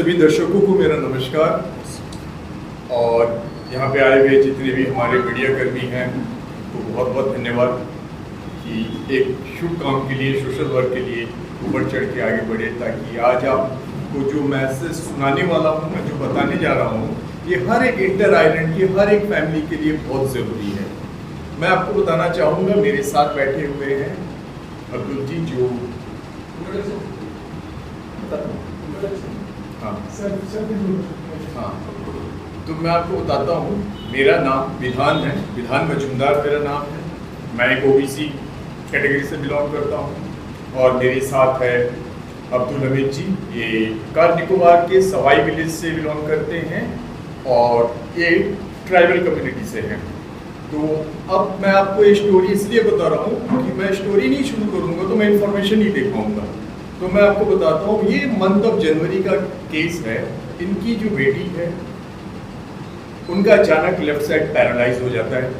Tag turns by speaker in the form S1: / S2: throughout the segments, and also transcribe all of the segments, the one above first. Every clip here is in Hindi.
S1: सभी दर्शकों को मेरा नमस्कार। और यहाँ पे आए हुए जितने भी हमारे मीडिया कर्मी हैं उनको बहुत बहुत धन्यवाद कि एक शुभ काम के लिए, सोशल वर्क के लिए ऊपर चढ़ के आगे बढ़े, ताकि आज आपको जो मैसेज सुनाने वाला हूँ, मैं जो बताने जा रहा हूँ, ये हर एक इंटर आइलैंड की हर एक फैमिली के लिए बहुत ज़रूरी है। मैं आपको बताना चाहूँगा, मेरे साथ बैठे हुए हैं अब्दुल जी, जो हाँ, तो मैं आपको बताता हूँ, मेरा नाम विधान है, विधान मजूमदार मेरा नाम है। मैं एक ओबीसी कैटेगरी से बिलोंग करता हूँ और मेरे साथ है अब्दुल हमीद जी, ये कार निकोबार के सवाई विलेज से बिलोंग करते हैं और ये ट्राइबल कम्युनिटी से हैं। तो अब मैं आपको ये स्टोरी इसलिए बता रहा हूँ कि मैं स्टोरी नहीं शुरू करूँगा तो मैं इंफॉर्मेशन नहीं दे पाऊँगा। तो मैं आपको बताता हूँ, ये मंथ ऑफ जनवरी का केस है। इनकी जो बेटी है उनका अचानक लेफ्ट साइड पैरालाइज हो जाता है।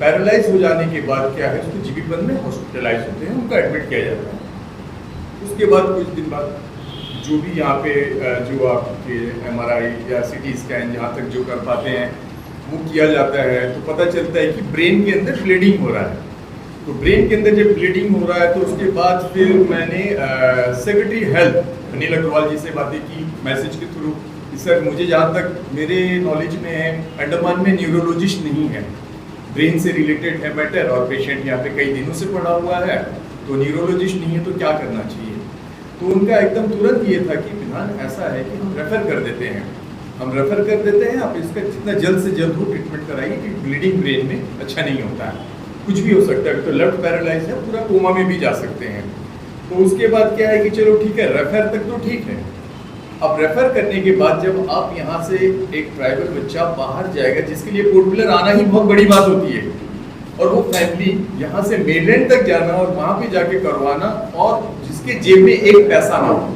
S1: पैरालाइज हो जाने के बाद क्या है, उसको जीबीपन में हॉस्पिटलाइज होते हैं, उनका एडमिट किया जाता है। उसके बाद कुछ दिन बाद जो भी यहाँ पे जो आपके MRI या CT स्कैन जहाँ तक जो कर पाते हैं वो किया जाता है, तो पता चलता है कि ब्रेन के अंदर ब्लीडिंग हो रहा है। तो ब्रेन के अंदर जब ब्लीडिंग हो रहा है तो उसके बाद फिर मैंने सेक्रेटरी हेल्थ अनिल अग्रवाल जी से बातें की मैसेज के थ्रू। सर, मुझे जहाँ तक मेरे नॉलेज में है, अंडमान में न्यूरोलॉजिस्ट नहीं है, ब्रेन से रिलेटेड है मैटर, और पेशेंट यहाँ पे कई दिनों से पड़ा हुआ है, तो न्यूरोलॉजिस्ट नहीं है, तो क्या करना चाहिए। तो उनका एकदम तुरंत ये था कि विधान ऐसा है कि हम रेफ़र कर देते हैं, आप इसका जितना जल्द से जल्द हो ट्रीटमेंट कराइए, कि ब्लीडिंग ब्रेन में अच्छा नहीं होता है, कुछ भी हो सकता है। तो लेफ्ट पैरालाइज है, पूरा कोमा में भी जा सकते हैं। तो उसके बाद क्या है कि चलो ठीक है, रेफर तक तो ठीक है। अब रेफर करने के बाद जब आप यहाँ से एक ट्राइबल बच्चा बाहर जाएगा, जिसके लिए पोर्ट ब्लेयर आना ही बहुत बड़ी बात होती है, और वो फैमिली यहाँ से मेनलैंड तक जाना और वहाँ पे जाके करवाना, और जिसके जेब में एक पैसा ना हो,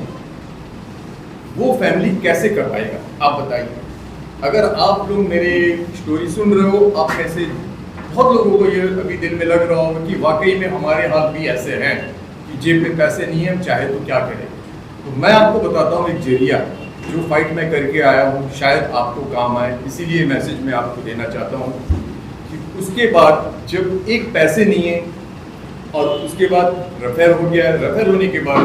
S1: वो फैमिली कैसे कर पाएगा, आप बताइए। अगर आप लोग मेरे स्टोरी सुन रहे हो, आप कैसे, बहुत लोगों को ये अभी दिल में लग रहा होगा कि वाकई में हमारे हाथ भी ऐसे हैं कि जेब में पैसे नहीं है, हम चाहे तो क्या करें। तो मैं आपको बताता हूँ एक जरिया, जो फाइट मैं करके आया हूँ, शायद आपको काम आए, इसीलिए मैसेज मैं आपको देना चाहता हूँ कि उसके बाद जब एक पैसे नहीं है और उसके बाद रेफर हो गया, रेफर होने के बाद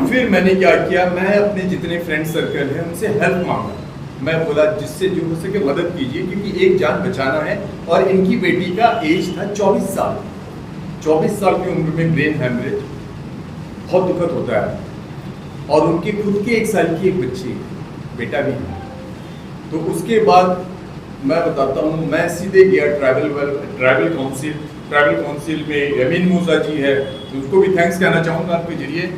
S1: फिर मैंने क्या किया, मैं अपने जितने फ्रेंड सर्कल हैं उनसे हेल्प मांगा। मैं बोला जिससे जो हो सके मदद कीजिए, क्योंकि एक जान बचाना है। और इनकी बेटी का एज था 24 साल। 24 साल की उम्र में ब्रेन हैमरेज बहुत दुखद होता है, और उनके खुद के 1 साल की एक बच्ची, बेटा भी है। तो उसके बाद मैं बताता हूँ, मैं सीधे गया ट्राइबल काउंसिल में यमीन मूसा जी है, तो उसको भी थैंक्स कहना चाहूँगा आपके जरिए।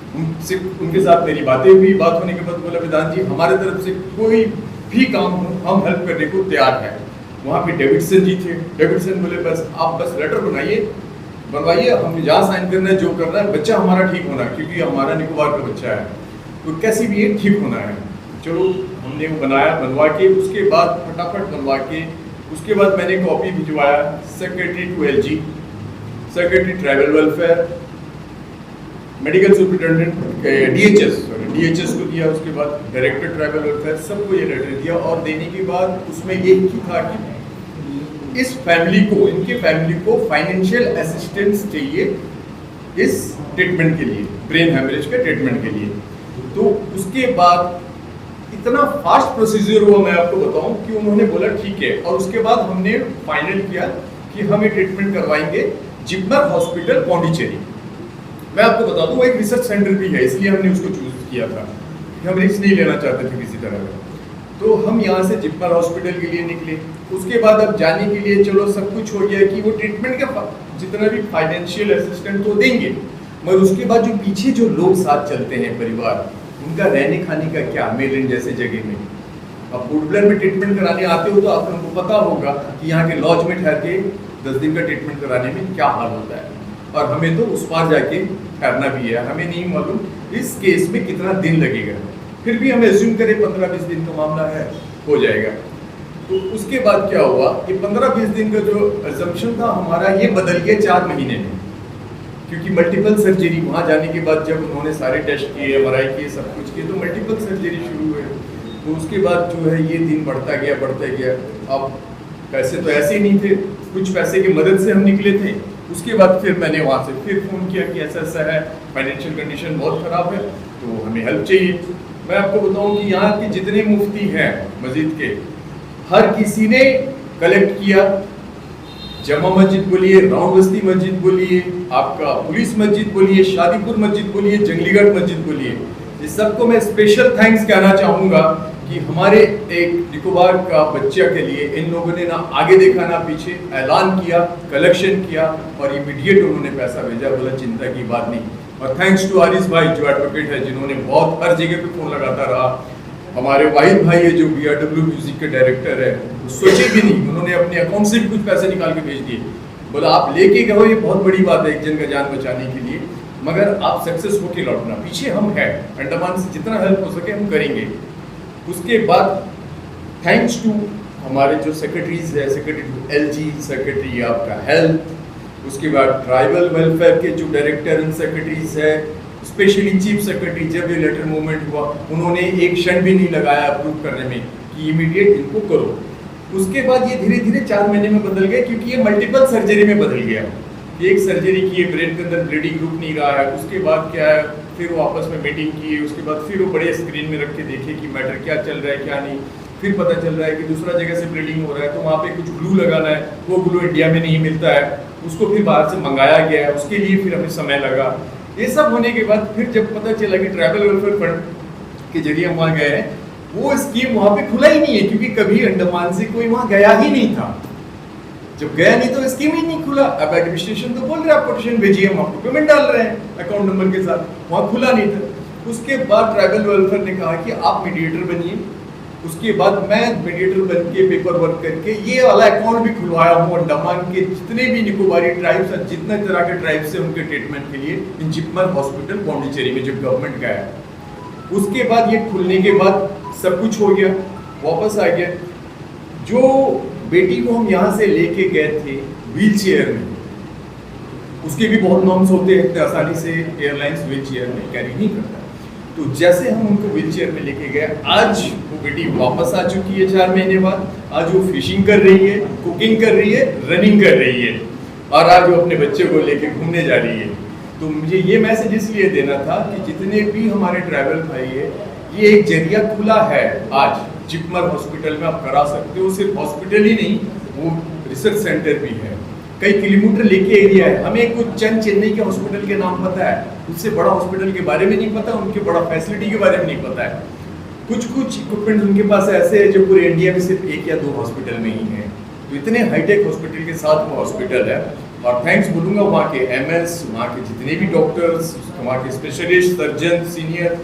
S1: उनके साथ मेरी बातें हुई, बात होने के बाद बोला, विधान जी हमारे तरफ से कोई भी काम हो हम हेल्प करने को तैयार हैं। वहाँ पे डेविडसन जी थे, डेविडसन बोले बस आप लेटर बनवाइए, हम जहाँ साइन करना है, जो करना है, बच्चा हमारा ठीक होना है, क्योंकि हमारा निकोबार का बच्चा है, तो कैसी भी एक ठीक होना है। चलो हमने वो बनवा के, उसके बाद फटाफट बनवा के, उसके बाद मैंने कॉपी भिजवाया secretary to LG, secretary tribal welfare, medical superintendent DHS को दिया, उसके बाद डायरेक्टर ट्राइबल वेलफेयर, सबको ये लेटर दिया। और देने के बाद उसमें एक ही था कि इस फैमिली को, इनके फैमिली को फाइनेंशियल असिस्टेंस चाहिए इस ट्रीटमेंट के लिए, ब्रेन हैमरेज के ट्रीटमेंट के लिए। तो उसके बाद इतना फास्ट प्रोसीजर हुआ, मैं आपको बताऊं, कि उन्होंने बोला ठीक है। और उसके बाद हमने फाइनल किया कि हम ये ट्रीटमेंट करवाएंगे जिपमर हॉस्पिटल पौंडीचेरी। मैं आपको बता दूं, वो एक रिसर्च सेंटर भी है, इसलिए हमने उसको चूज किया था, कि हम रिस्क नहीं लेना चाहते थे किसी तरह का। तो हम यहाँ से जिपमर हॉस्पिटल के लिए निकले। उसके बाद अब जाने के लिए चलो सब कुछ हो गया कि वो ट्रीटमेंट का जितना भी फाइनेंशियल असिस्टेंट तो देंगे, मगर उसके बाद जो पीछे जो लोग साथ चलते हैं, परिवार, उनका रहने खाने का क्या, मेलैंड जैसे जगह में। अब पोर्ट ब्लेयर में ट्रीटमेंट कराने आते हो तो आप लोगों को पता होगा कि यहाँ के लॉज में ठहर के 10 दिन का ट्रीटमेंट कराने में क्या हाल होता है, और हमें तो उस पार जाके ठहरना भी है। हमें नहीं मालूम इस केस में कितना दिन लगेगा, फिर भी हम एज्यूम करें 15-20 दिन का मामला है, हो जाएगा। तो उसके बाद क्या हुआ कि 15-20 दिन का जो एजम्पशन था हमारा, ये बदल गया 4 महीने में। क्योंकि मल्टीपल सर्जरी वहाँ जाने के बाद जब उन्होंने सारे टेस्ट किए, MRI किए, सब कुछ किए, तो मल्टीपल सर्जरी शुरू हुए। तो उसके बाद जो है ये दिन बढ़ता गया। अब पैसे तो ऐसे ही नहीं थे, कुछ पैसे की मदद से हम निकले थे। उसके बाद फिर मैंने वहाँ से फिर फ़ोन किया कि ऐसा है, फाइनेंशियल कंडीशन बहुत ख़राब है, तो हमें हेल्प चाहिए। मैं आपको बताऊँ कि यहाँ के जितने मुफ्ती हैं मस्जिद के, हर किसी ने कलेक्ट किया। जमा मस्जिद बोलिए, राउंड बस्ती मस्जिद बोलिए, आपका पुलिस मस्जिद बोलिए, शादीपुर मस्जिद बोलिए, जंगलीगढ़ मस्जिद बोलिए, इस सबको मैं स्पेशल थैंक्स कहना चाहूँगा कि हमारे एक निकोबार का बच्चा के लिए इन लोगों ने ना आगे देखा ना पीछे, ऐलान किया, कलेक्शन किया और इमीडिएट उन्होंने पैसा भेजा। बोला चिंता की बात नहीं। और थैंक्स टू आरिस भाई जो एडवोकेट है, जिन्होंने बहुत हर जगह पे फोन लगाता रहा। हमारे वाहिद भाई है जो BRW म्यूजिक के डायरेक्टर है, सोचे भी नहीं, उन्होंने अपने अकाउंट से भी कुछ पैसे निकाल के भेज दिए। बोला आप लेके गए हो, ये बहुत बड़ी बात है एक जन का जान बचाने के लिए, मगर आप सक्सेस होके लौटना, पीछे हम हैं, अंडमान से जितना हेल्प हो सके हम करेंगे। उसके बाद थैंक्स टू हमारे जो सेक्रेटरीज है, सेक्रेटरी LG, सेक्रेटरी आपका हेल्थ, उसके बाद ट्राइबल वेलफेयर के जो डायरेक्टर एंड सेक्रेटरीज है, स्पेशली चीफ सेक्रेटरी, जब ये लेटर मूवमेंट हुआ उन्होंने एक क्षण भी नहीं लगाया अप्रूव करने में कि इमीडिएट इनको करो। उसके बाद ये धीरे धीरे 4 महीने में बदल गया, क्योंकि ये मल्टीपल सर्जरी में बदल गया। एक सर्जरी की है, ब्रेन के अंदर ब्लीडिंग रुक नहीं रहा है, उसके बाद क्या है, फिर वो आपस में मीटिंग की, उसके बाद फिर वो बड़े स्क्रीन में रख के देखे कि मैटर क्या चल रहा है क्या नहीं। फिर पता चल रहा है कि दूसरा जगह से ब्लीडिंग हो रहा है, तो वहाँ पे कुछ ग्लू लगाना है, वो ग्लू इंडिया में नहीं मिलता है, उसको फिर बाहर से मंगाया गया है, उसके लिए फिर हमें समय लगा। ये सब होने के बाद फिर जब पता चला कि ट्राइबल वेलफेयर फंड के जरिए हम वहाँ गए हैं, वो स्कीम वहाँ पे खुला ही नहीं है, क्योंकि कभी अंडमान से कोई वहाँ गया ही नहीं था। जब गया नहीं तो स्कीम ही नहीं खुला। अब एडमिनिस्ट्रेशन तो बोल रहे हैं आप कोटेशन भेजिए, हम आपको पेमेंट डाल रहे हैं अकाउंट नंबर के साथ, वहाँ खुला नहीं था। उसके बाद ट्राइबल वेलफेयर ने कहा कि आप मीडिएटर बनिए। उसके बाद मैं मीडिएटर बन के पेपर वर्क करके ये वाला अकाउंट भी खुलवाया हूँ अंडमान के जितने भी निकोबारी ट्राइब्स हैं, जितने तरह के ट्राइब्स हैं, उनके ट्रीटमेंट के लिए इन जिपमर हॉस्पिटल पौंडीचेरी में जो गवर्नमेंट का है। उसके बाद ये खुलने के बाद सब कुछ हो गया, वापस आ गया। जो बेटी को हम यहाँ से लेके गए थे व्हील चेयर में, उसके भी बहुत नॉर्म्स होते हैं, इतने आसानी से एयरलाइंस व्हील चेयर में कैरी नहीं करता। तो जैसे हम उनको व्हील चेयर में लेके गए, आज वो बेटी वापस आ चुकी है 4 महीने बाद। आज वो फिशिंग कर रही है, कुकिंग कर रही है, रनिंग कर रही है, और आज वो अपने बच्चे को लेके घूमने जा रही है। तो मुझे ये मैसेज इसलिए देना था कि जितने भी हमारे ट्राइबल भाई है, ये एक जरिया खुला है। आज जिपमर हॉस्पिटल में आप करा सकते हो, सिर्फ हॉस्पिटल ही नहीं, वो रिसर्च सेंटर भी है, कई किलोमीटर लेके एरिया है। हमें कुछ चंद चेन्नई के हॉस्पिटल के नाम पता है, उससे बड़ा हॉस्पिटल के बारे में नहीं पता, उनके बड़ा फैसिलिटी के बारे में नहीं पता है। कुछ इक्विपमेंट उनके पास ऐसे है जो पूरे इंडिया में सिर्फ 1 या 2 हॉस्पिटल में ही है। तो इतने हाईटेक हॉस्पिटल के साथ वो हॉस्पिटल है। और थैंक्स बोलूँगा वहाँ के MS, वहाँ के जितने भी डॉक्टर्स, वहाँ के स्पेशलिस्ट, सर्जन, सीनियर,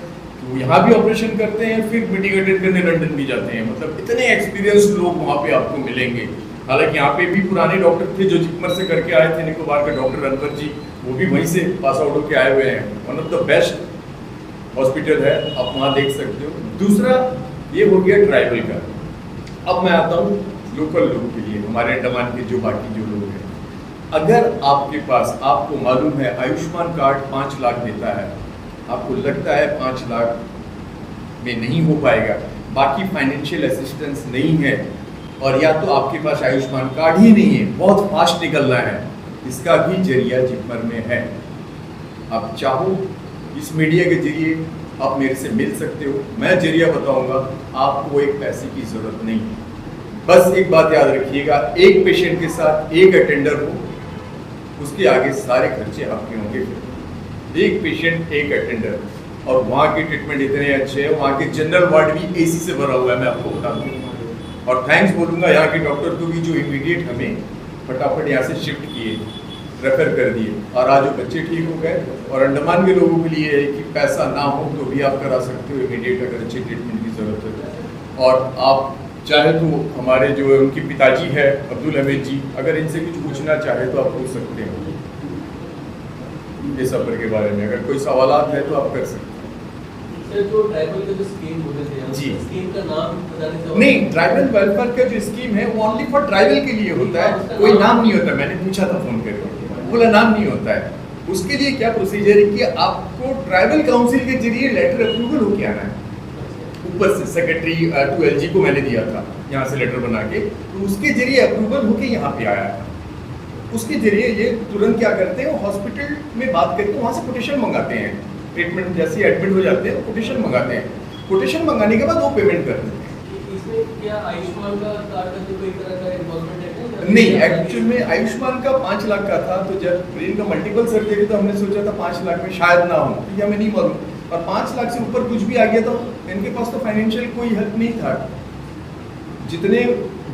S1: वो यहाँ भी ऑपरेशन करते हैं, फिर मीटिंग अटेंड करने लंदन भी जाते हैं। मतलब इतने एक्सपीरियंस लोग वहाँ पे आपको मिलेंगे। हालांकि यहाँ पे भी पुराने डॉक्टर थे जो जिपमर से करके आए थे, निकोबार का डॉक्टर अनवर जी, वो भी वहीं से पास आउट होकर आए हुए हैं। One of the best hospital है, आप वहाँ देख सकते हो। दूसरा ये हो गया ट्राइबल का। अब मैं आता हूँ लोकल लोग के लिए, हमारे अंडमान के जो बाकी जो लोग हैं। अगर आपके पास, आपको मालूम है आयुष्मान कार्ड 5 लाख देता है, आपको लगता है 5 लाख में नहीं हो पाएगा, बाकी फाइनेंशियल असिस्टेंस नहीं है, और या तो आपके पास आयुष्मान कार्ड ही नहीं है, बहुत फास्ट निकलना है, इसका भी जरिया जिपमर में है। आप चाहो इस मीडिया के जरिए आप मेरे से मिल सकते हो, मैं जरिया बताऊंगा, आपको एक पैसे की जरूरत नहीं। बस एक बात याद रखिएगा, एक पेशेंट के साथ एक अटेंडर हो, उसके आगे सारे खर्चे आपके होंगे। एक पेशेंट एक अटेंडर, और वहाँ के ट्रीटमेंट इतने अच्छे हैं, वहाँ के जनरल वार्ड भी AC से भरा हुआ है, मैं आपको बता दूँ। और थैंक्स बोलूँगा यहाँ के डॉक्टर को भी जो इमीडिएट हमें फटाफट यहाँ से शिफ्ट किए, रेफर कर दिए, और आज वो बच्चे ठीक हो गए। और अंडमान के लोगों के लिए है कि पैसा ना हो तो भी आप करा सकते हो इमीडिएट, अगर अच्छे ट्रीटमेंट की ज़रूरत है। और आप चाहे तो हमारे जो उनके पिताजी है अब्दुल हमीद जी, अगर इनसे कुछ पूछना चाहे तो आप पूछ सकते हो ये सफ़र के बारे में, अगर कोई सवालात है तो आप कर सकते हैं।
S2: जो ट्राइबल का जो स्कीम बोले थे
S1: जी,
S2: स्कीम का नाम बताने से
S1: नहीं, ट्राइबल वेलफेयर का जो स्कीम है वो ओनली फॉर ट्राइबल के लिए होता है, कोई नाम नहीं होता। मैंने पूछा था फोन करके, बोला नाम नहीं होता है। उसके लिए क्या प्रोसीजर है कि आपको ट्राइबल काउंसिल के जरिए लेटर अप्रूवल होके आना है ऊपर से। सेक्रेटरी टू एलजी को मैंने दिया था यहाँ से लेटर बना के, तो उसके जरिए अप्रूवल होके यहाँ पे आया था। उसके जरिए ये तुरंत क्या करते हैं, हॉस्पिटल में बात करके वहाँ से कोटेशन मंगाते हैं। ट्रीटमेंट जैसे एडमिट हो जाते हैं कोटेशन मंगाते हैं, कोटेशन मंगाने के बाद वो पेमेंट कर देते हैं।
S2: इसमें क्या आयुष्मान का कार्ड का कोई तरह का इन्वॉल्वमेंट है क्या?
S1: नहीं, एक्चुअल में आयुष्मान का 5 लाख का था, तो जब ब्रेन का मल्टीपल सर्जरी तो हमने सोचा था 5 लाख में शायद ना हो, ये हमें नहीं मालूम। और 5 लाख से ऊपर कुछ भी आ गया तो इनके पास तो फाइनेंशियल कोई हेल्प नहीं था। जितने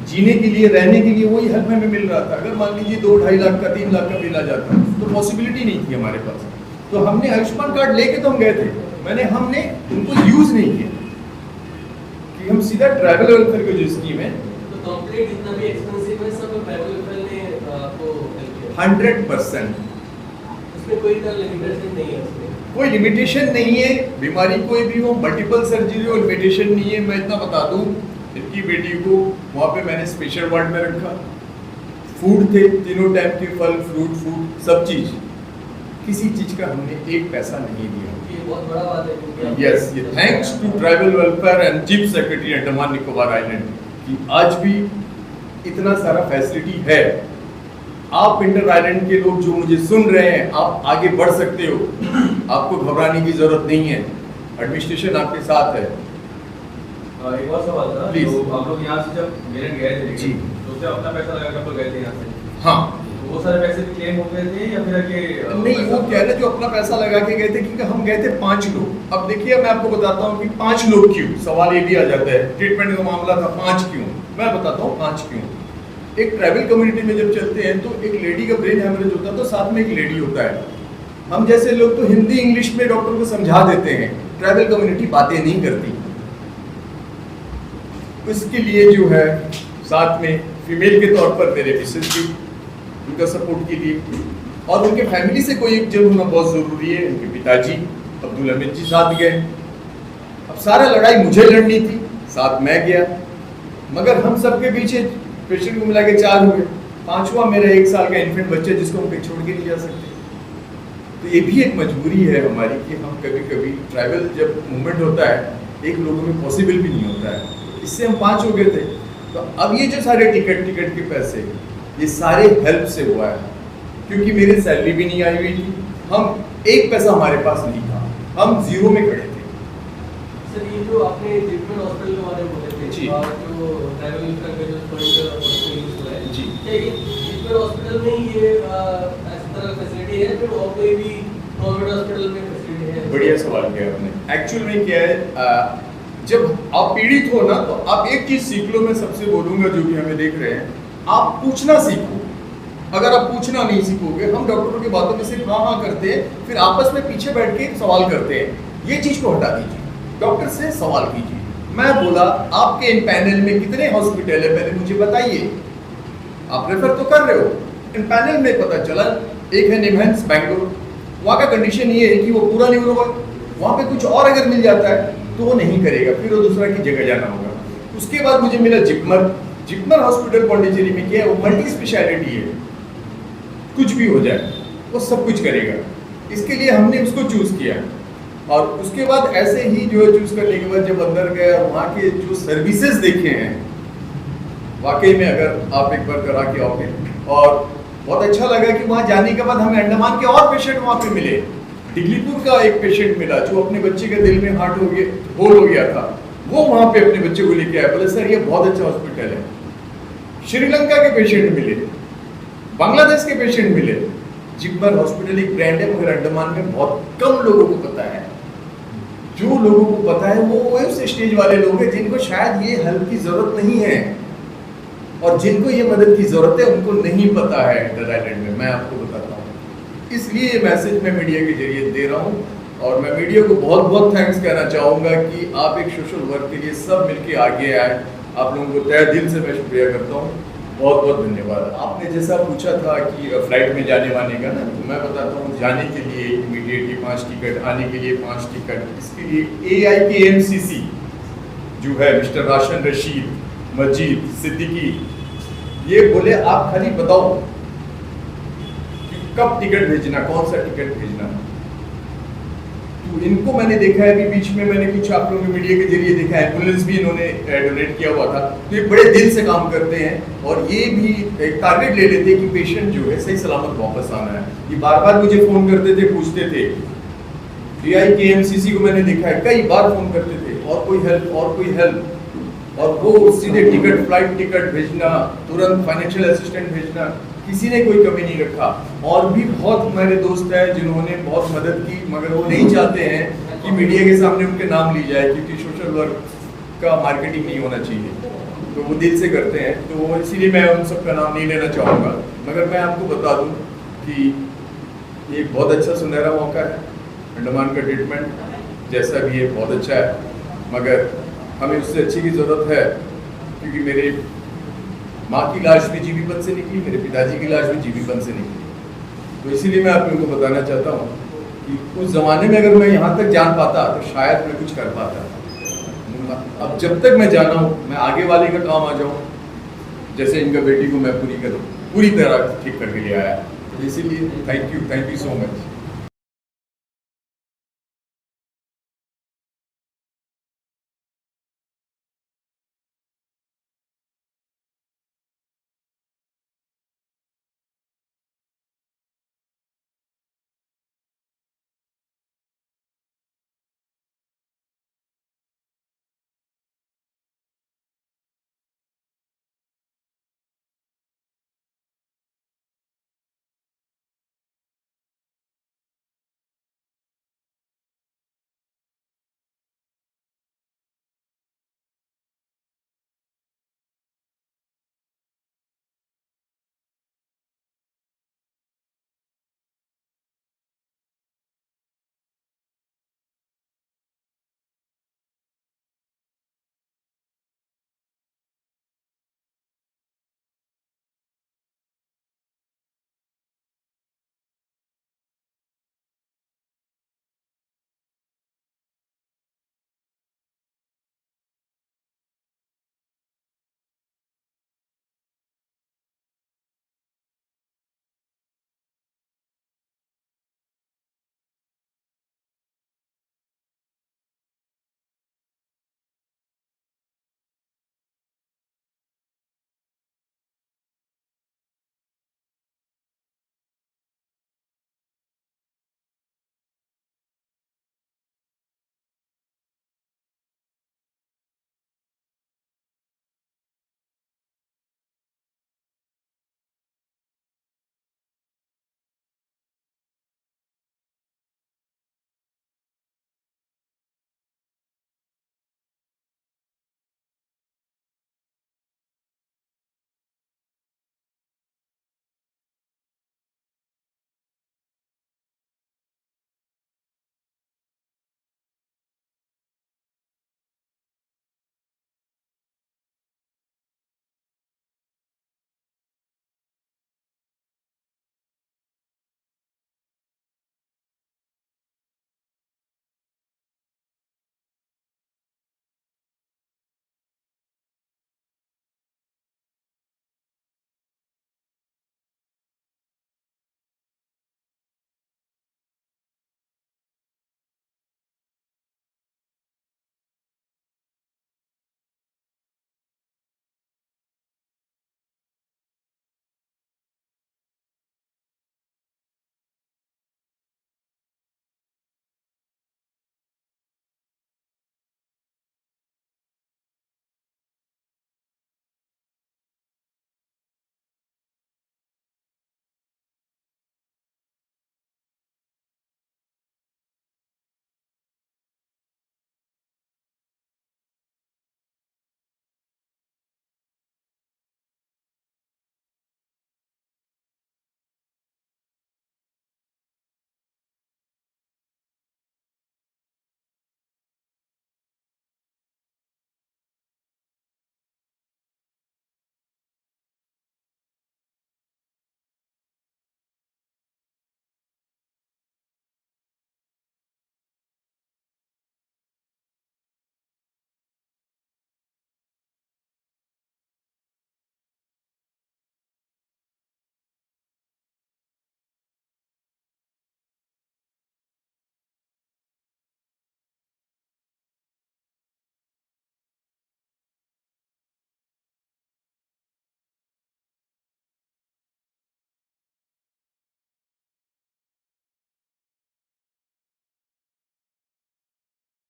S1: जीने के लिए रहने के लिए वही हेल्प हमें मिल रहा था। अगर मान लीजिए 2-2.5 लाख का 3 लाख का बिल आ जाता तो पॉसिबिलिटी नहीं थी हमारे पास। तो हमने आयुष्मान कार्ड लेके तो हम गए थे, हमने उनको यूज नहीं किया कि हम सीधा ट्रैवल वेलफेयर की जो स्कीम है,
S2: तो कंप्लीट जितना भी एक्सपेंसिव है सब ट्रैवल वेलफेयर ने आपको हेल्प किया
S1: 100%।
S2: उसमें कोई तरह लिमिटेशन नहीं है उसमें?
S1: कोई लिमिटेशन नहीं है, बीमारी कोई भी हो, मल्टीपल सर्जरी हो, लिमिटेशन नहीं है। मैं इतना बता दूं, इनकी बेटी को वहाँ पे मैंने स्पेशल वार्ड में रखा, फूड थे, तीनों टाइम के फल फ्रूट फूड सब चीज, किसी चीज का हमने एक पैसा नहीं दिया।
S2: ये बहुत बड़ा बात है क्योंकि
S1: यस, ये thanks to tribal welfare and chief secretary Andaman Nicobar island कि आज भी इतना सारा फैसिलिटी है। आप इंटर आइलैंड के लोग जो मुझे सुन रहे हैं, आप आगे बढ़ सकते हो, आपको घबराने की जरूरत नहीं है, एडमिनिस्ट्रेशन आपके साथ है।
S3: एक और सवाल था,
S1: Please.
S3: तो आप लोग यहाँ से जब इंग्लैंड गए थे
S1: जी।
S3: तो उससे अपना पैसा लगा कर गए थे यहाँ से,
S1: हाँ,
S3: तो वो सारे पैसे भी क्लेम हो गए थे या फिर कि
S1: नहीं, वो क्या है ना, जो अपना पैसा लगा के गए थे, क्योंकि हम गए थे 5 लोग। अब देखिए, मैं आपको बताता हूँ कि 5 लोग क्यों, सवाल ये भी आ जाता है, ट्रीटमेंट का मामला था 5 क्यों, मैं बताता हूँ 5 क्यों। एक ट्राइबल कम्युनिटी में जब चलते हैं तो एक लेडी का ब्रेन हेमरेज होता है तो साथ में एक लेडी होता है। हम जैसे लोग तो हिंदी इंग्लिश में डॉक्टर को समझा देते हैं, ट्राइबल कम्युनिटी बातें नहीं करती। इसके लिए जो है साथ में फीमेल के तौर पर मेरे मिसेज भी उनका सपोर्ट के लिए, और उनके फैमिली से कोई एक जन होना बहुत जरूरी है। उनके पिताजी अब्दुल हमीद जी साथ गए। अब सारा लड़ाई मुझे लड़नी थी, साथ मैं गया, मगर हम सबके पीछे पेशेंट को मिला के 4 हुए, 5वां मेरा 1 साल का इन्फेंट बच्चा जिसको हम कहीं छोड़ के नहीं जा सकते। तो ये भी एक मजबूरी है हमारी कि हम कभी कभी ट्राइबल जब मूवमेंट होता है, एक लोगों में पॉसिबल भी नहीं होता है। इससे हम 5 हो गए थे। तो अब ये जो सारे टिकट के पैसे, ये सारे हेल्प से हुआ है, क्योंकि मेरी सैलरी भी नहीं आई हुई थी, हम एक पैसा हमारे पास नहीं था, हम जीरो में खड़े थे।
S2: सर, ये जो आपने ट्रीटमेंट हॉस्पिटल के बारे में बोले थे,
S1: जी।
S2: और जो ट्रैवल का जो पॉइंट यूज हुआ है,
S1: जी।
S2: क्या ये ट्रीटमेंट हॉस्पिटल में ये इस तरह फैसिलिटी है, फिर और कोई भी गवर्नमेंट हॉस्पिटल में फैसिलिटी है?
S1: बढ़िया सवाल किया आपने। एक्चुअल में क्या है, जब आप पीड़ित हो ना, तो आप एक चीज सीख लो, मैं सबसे बोलूंगा जो भी हमें देख रहे हैं, आप पूछना सीखो। अगर आप पूछना नहीं सीखोगे, हम डॉक्टरों की बातों में सिर्फ हाँ करते हैं, फिर आपस में पीछे बैठ के सवाल करते हैं, ये चीज को हटा दीजिए, डॉक्टर से सवाल कीजिए। मैं बोला आपके इन पैनल में कितने हॉस्पिटल है, पहले मुझे बताइए। आप रेफर तो कर रहे हो, इन पैनल में पता चला एक है निमहंस बैंगलोर, वहाँ का कंडीशन ये है कि वो पूरा न्यूरो है, वहाँ पे कुछ और अगर मिल जाता है तो वो नहीं करेगा, फिर वो दूसरा की जगह जाना होगा। उसके बाद मुझे मिला जिपमर हॉस्पिटल पौंडीचेरी में, क्या है, वो मल्टी स्पेशलिटी है, कुछ भी हो जाए वो सब कुछ करेगा। इसके लिए हमने उसको चूज किया, और उसके बाद ऐसे ही जो है चूज करने के बाद जब अंदर गए और वहाँ के जो सर्विसेज देखे हैं, वाकई में अगर आप एक बार करा के आओगे, और बहुत अच्छा लगा कि वहाँ जाने के बाद हमें अंडमान के और पेशेंट वहाँ पे मिले। दिगलीपुर का एक पेशेंट मिला जो अपने बच्चे के दिल में हार्ट होल हो गया था, वो वहाँ पे अपने बच्चे को लेके आया, बोले सर ये बहुत अच्छा हॉस्पिटल है। श्रीलंका के पेशेंट मिले, बांग्लादेश के पेशेंट मिले। जिपमर हॉस्पिटल एक ब्रांड है, मगर अंडमान में बहुत कम लोगों को पता है। जो लोगों को पता है वो उस स्टेज वाले लोग हैं जिनको शायद ये हेल्प की जरूरत नहीं है, और जिनको ये मदद की जरूरत है उनको नहीं पता है इंटर आइलैंड में। मैं आपको बताता हूँ, इसलिए ये मैसेज मैं मीडिया के जरिए दे रहा हूँ, और मैं मीडिया को बहुत बहुत थैंक्स कहना चाहूँगा कि आप एक सोशल वर्क के लिए सब मिलके आगे आए। आप लोगों को तहे दिल से मैं शुक्रिया करता हूँ, बहुत बहुत धन्यवाद। आपने जैसा पूछा था कि फ्लाइट में जाने वाने का ना, तो मैं बताता हूँ, जाने के लिए इमीडिएटली 5 टिकट, आने के लिए 5 टिकट। इसके लिए AIKMCC जो है मिस्टर राशन रशीद, मजीद, सिद्दीकी, ये बोले आप खाली बताओ कि कब टिकट भेजना, कौन सा टिकट भेजना। तो इनको मैंने देखा है, अभी बीच में मैंने कुछ आप लोगों के मीडिया के जरिए देखा है, एम्बुलेंस भी इन्होंने डोनेट किया हुआ था। तो ये बड़े दिल से काम करते हैं और ये भी एक टारगेट ले लेते हैं कि पेशेंट जो है सही सलामत वापस आना है। ये बार बार मुझे फोन करते थे, पूछते थे। DIKMCC को मैंने देखा है, कई बार फोन करते थे, और कोई हेल्प, और कोई हेल्प, और वो सीधे टिकट, फ्लाइट टिकट भेजना, तुरंत फाइनेंशियल असिस्टेंट भेजना, किसी ने कोई कमी नहीं रखा। और भी बहुत हमारे दोस्त हैं जिन्होंने बहुत मदद की, मगर वो नहीं चाहते हैं कि मीडिया के सामने उनके नाम ली जाए, क्योंकि सोशल वर्क का मार्केटिंग नहीं होना चाहिए। तो वो दिल से करते हैं, तो इसीलिए मैं उन सब का नाम नहीं लेना चाहूँगा। मगर मैं आपको बता दूँ कि ये एक बहुत अच्छा सुनहरा मौका है। अंडमान का ट्रीटमेंट जैसा भी है बहुत अच्छा है, मगर हमें उससे अच्छी की ज़रूरत है, क्योंकि मेरे माँ की लाश भी जीबीपन से निकली, मेरे पिताजी की लाश भी जीबीपन से निकली। तो इसीलिए मैं आप लोगों को बताना चाहता हूँ कि उस ज़माने में अगर मैं यहाँ तक जान पाता तो शायद मैं कुछ कर पाता। अब जब तक मैं जाना हूँ, मैं आगे वाले का काम आ जाऊँ, जैसे इनका बेटी को मैं पूरी तरह ठीक करके ले आया। तो इसीलिए थैंक यू सो मच।